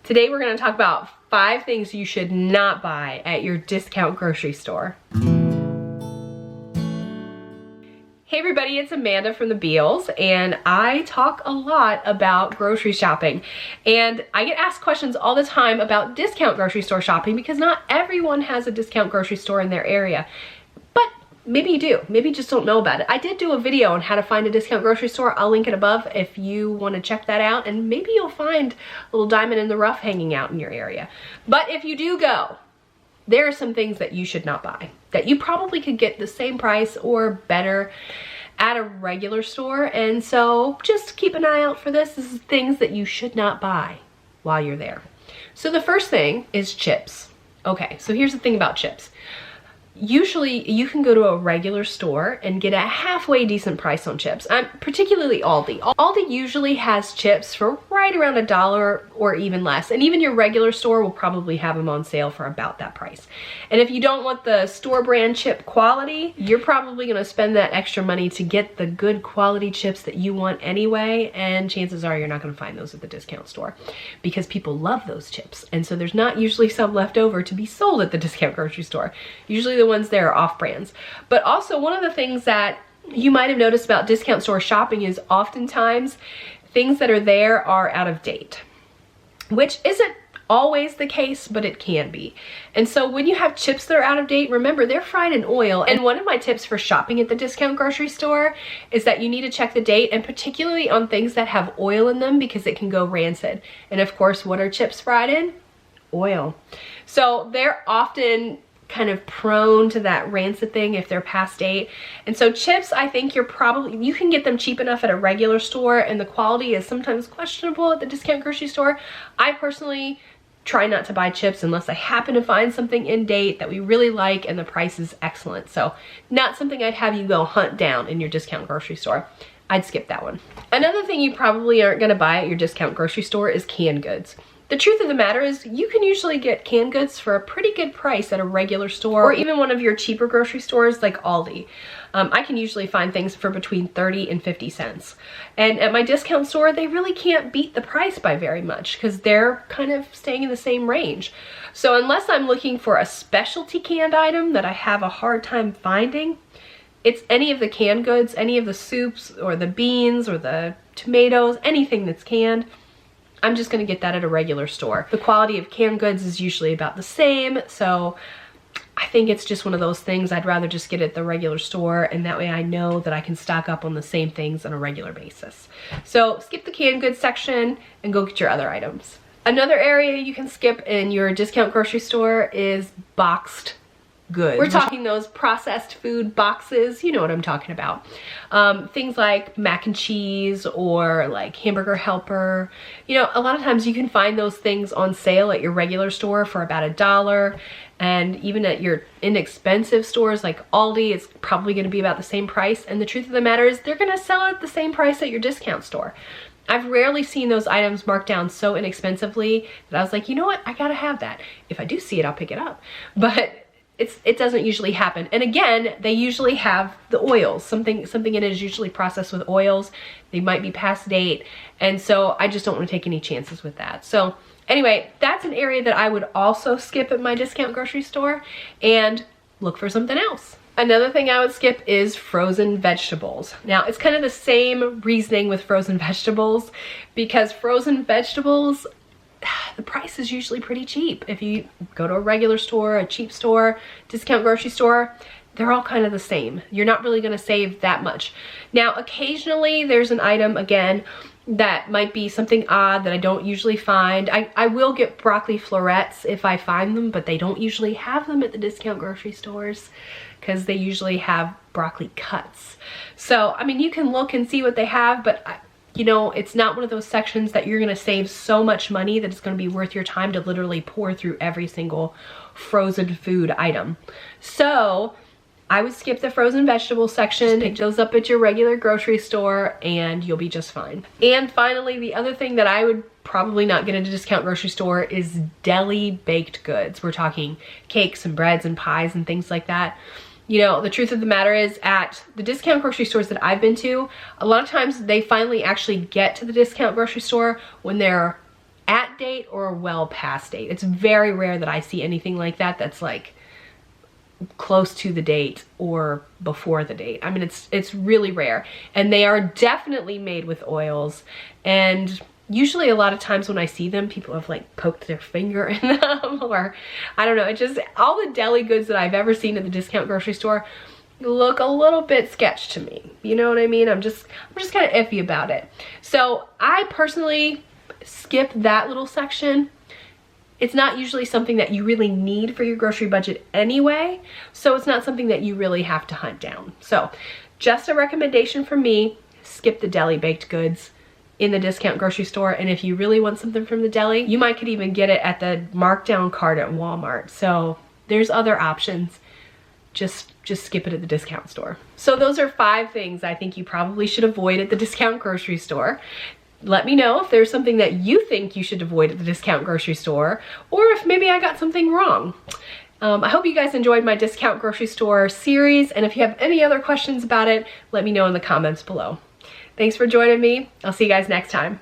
Today we're going to talk about 5 things you should not buy at your discount grocery store. Hey everybody, it's Amanda from the Bealles, and I talk a lot about grocery shopping. And I get asked questions all the time about discount grocery store shopping because not everyone has a discount grocery store in their area. But maybe you do. Maybe you just don't know about it. I did do a video on how to find a discount grocery store. I'll link it above if you want to check that out, and maybe you'll find a little diamond in the rough hanging out in your area. But if you do go, there are some things that you should not buy that you probably could get the same price or better at a regular store. And so just keep an eye out for this. This is things that you should not buy while you're there. So the first thing is chips. Okay, so here's the thing about chips. Usually you can go to a regular store and get a halfway decent price on chips. Particularly Aldi. Aldi usually has chips for right around $1 or even less. And even your regular store will probably have them on sale for about that price. And if you don't want the store brand chip quality, you're probably gonna spend that extra money to get the good quality chips that you want anyway. And chances are you're not gonna find those at the discount store because people love those chips. And so there's not usually some left over to be sold at the discount grocery store. Usually the ones there are off brands. But also one of the things that you might have noticed about discount store shopping is oftentimes things that are there are out of date, which isn't always the case, but it can be. And so when you have chips that are out of date, remember they're fried in oil. And one of my tips for shopping at the discount grocery store is that you need to check the date, and particularly on things that have oil in them because it can go rancid. And of course, what are chips fried in? Oil. So they're often kind of prone to that rancid thing if they're past date. And so chips, I think you can get them cheap enough at a regular store, and the quality is sometimes questionable at the discount grocery store. I personally try not to buy chips unless I happen to find something in date that we really like and the price is excellent. So not something I'd have you go hunt down in your discount grocery store. I'd skip that one. Another thing you probably aren't going to buy at your discount grocery store is canned goods. The truth of the matter is you can usually get canned goods for a pretty good price at a regular store or even one of your cheaper grocery stores like Aldi. I can usually find things for between 30 and 50 cents. And at my discount store, they really can't beat the price by very much because they're kind of staying in the same range. So unless I'm looking for a specialty canned item that I have a hard time finding, it's any of the canned goods, any of the soups or the beans or the tomatoes, anything that's canned. I'm just gonna get that at a regular store. The quality of canned goods is usually about the same, so I think it's just one of those things I'd rather just get at the regular store, and that way I know that I can stock up on the same things on a regular basis. So skip the canned goods section and go get your other items. Another area you can skip in your discount grocery store is boxed goods. We're talking those processed food boxes, you know what I'm talking about. Things like mac and cheese or like Hamburger Helper. You know, a lot of times you can find those things on sale at your regular store for about $1. And even at your inexpensive stores like Aldi, it's probably going to be about the same price. And the truth of the matter is they're going to sell it at the same price at your discount store. I've rarely seen those items marked down so inexpensively that I was like, you know what, I gotta have that. If I do see it, I'll pick it up. But it doesn't usually happen. And again, they usually have the oils. Something in it is usually processed with oils. They might be past date. And so I just don't want to take any chances with that. So anyway, that's an area that I would also skip at my discount grocery store and look for something else. Another thing I would skip is frozen vegetables. Now, it's kind of the same reasoning with frozen vegetables because frozen vegetables, the price is usually pretty cheap. If you go to a regular store, a cheap store, discount grocery store, they're all kind of the same. You're not really gonna save that much. Now, occasionally there's an item, again, that might be something odd that I don't usually find. I will get broccoli florets if I find them, but they don't usually have them at the discount grocery stores because they usually have broccoli cuts. So, I mean, you can look and see what they have, but you know, it's not one of those sections that you're gonna save so much money that it's gonna be worth your time to literally pour through every single frozen food item. So I would skip the frozen vegetable section, pick those up at your regular grocery store, and you'll be just fine. And finally, the other thing that I would probably not get at a discount grocery store is deli baked goods. We're talking cakes and breads and pies and things like that. You know, the truth of the matter is at the discount grocery stores that I've been to, a lot of times they finally actually get to the discount grocery store when they're at date or well past date. It's very rare that I see anything like that that's like close to the date or before the date. I mean, it's really rare, and they are definitely made with oils. And usually a lot of times when I see them, people have like poked their finger in them, or I don't know. It just, all the deli goods that I've ever seen at the discount grocery store look a little bit sketch to me. You know what I mean? I'm just kind of iffy about it. So I personally skip that little section. It's not usually something that you really need for your grocery budget anyway, so it's not something that you really have to hunt down. So just a recommendation from me, skip the deli baked goods in the discount grocery store. And if you really want something from the deli, you might could even get it at the markdown cart at Walmart. So there's other options. Just skip it at the discount store. So those are 5 things I think you probably should avoid at the discount grocery store. Let me know if there's something that you think you should avoid at the discount grocery store, or if maybe I got something wrong. I hope you guys enjoyed my discount grocery store series, and if you have any other questions about it, let me know in the comments below. Thanks for joining me. I'll see you guys next time.